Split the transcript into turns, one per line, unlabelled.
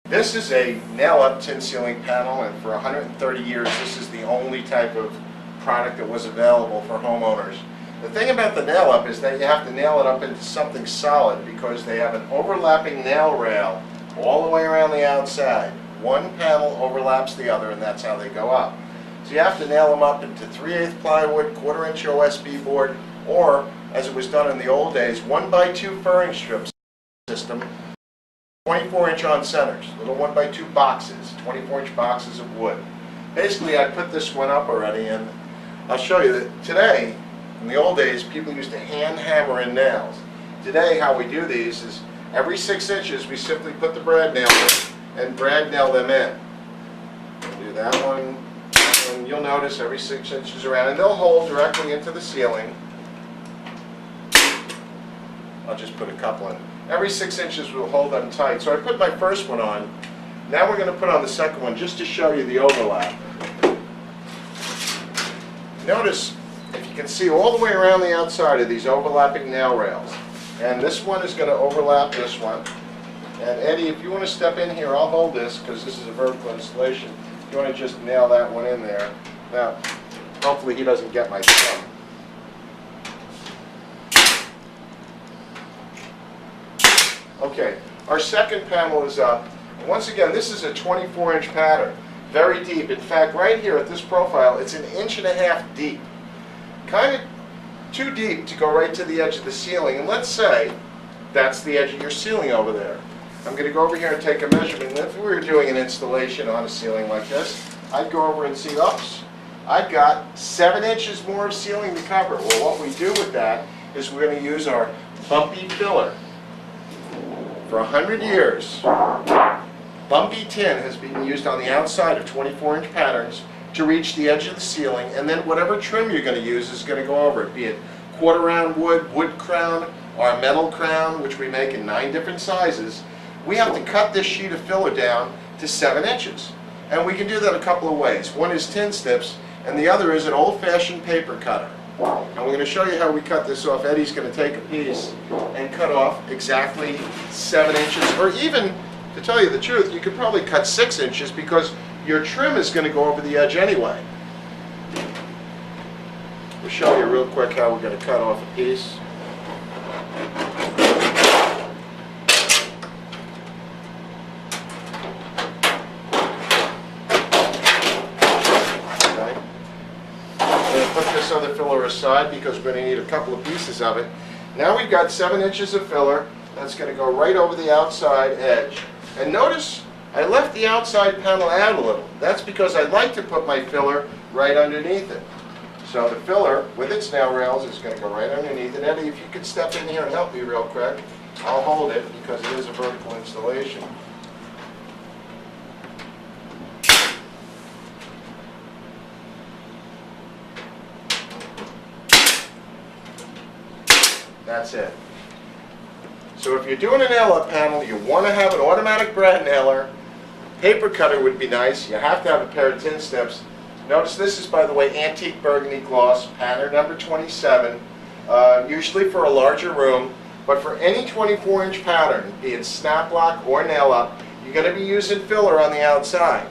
This is a nail-up tin ceiling panel, and for 130 years this is the only type of product that was available for homeowners. The thing about the nail-up is that you have to nail it up into something solid because they have an overlapping nail rail all the way around the outside. One panel overlaps the other, and that's how they go up. So you have to nail them up into 3/8 plywood, 1/4 inch OSB board, or, as it was done in the old days, 1x2 furring strips system, 24-inch on centers, little 1x2 boxes, 24-inch boxes of wood. Basically, I put this one up already, and I'll show you that today, in the old days, people used to hand hammer in nails. Today, how we do these is every 6 inches, we simply put the brad nail in and brad nail them in. We'll do that one, and you'll notice every 6 inches around, and they'll hold directly into the ceiling. I'll just put a couple in. Every 6 inches will hold them tight. So I put my first one on. Now we're going to put on the second one just to show you the overlap. Notice, if you can see all the way around the outside of these overlapping nail rails. And this one is going to overlap this one. And Eddie, if you want to step in here, I'll hold this because this is a vertical installation. If you want to just nail that one in there. Now, hopefully he doesn't get my thumb. Okay, our second panel is up. And once again, this is a 24-inch pattern, very deep. In fact, right here at this profile, it's 1.5 inches deep. Kind of too deep to go right to the edge of the ceiling. And let's say that's the edge of your ceiling over there. I'm going to go over here and take a measurement. And if we were doing an installation on a ceiling like this, I'd go over and see, oops, I've got 7 inches more of ceiling to cover. Well, what we do with that is we're going to use our bumpy filler. For 100 years, bumpy tin has been used on the outside of 24-inch patterns to reach the edge of the ceiling, and then whatever trim you're going to use is going to go over it, be it 1/4 round wood, wood crown, or a metal crown, which we make in 9 different sizes. We have to cut this sheet of filler down to 7 inches. And we can do that a couple of ways. One is tin snips, and the other is an old-fashioned paper cutter. And we're going to show you how we cut this off. Eddie's going to take a piece and cut off exactly 7 inches, or even, to tell you the truth, you could probably cut 6 inches because your trim is going to go over the edge anyway. We'll show you real quick how we're going to cut off a piece. Put this other filler aside because we're going to need a couple of pieces of it. Now we've got 7 inches of filler that's going to go right over the outside edge. And notice I left the outside panel out a little. That's because I like to put my filler right underneath it. So the filler with its nail rails is going to go right underneath it. Eddie, if you could step in here and help me real quick, I'll hold it because it is a vertical installation. That's it. So if you're doing a nail-up panel, you want to have an automatic brad nailer. Paper cutter would be nice. You have to have a pair of tin snips. Notice this is, by the way, antique burgundy gloss, pattern number 27, usually for a larger room. But for any 24-inch pattern, be it snap lock or nail-up, you're going to be using filler on the outside.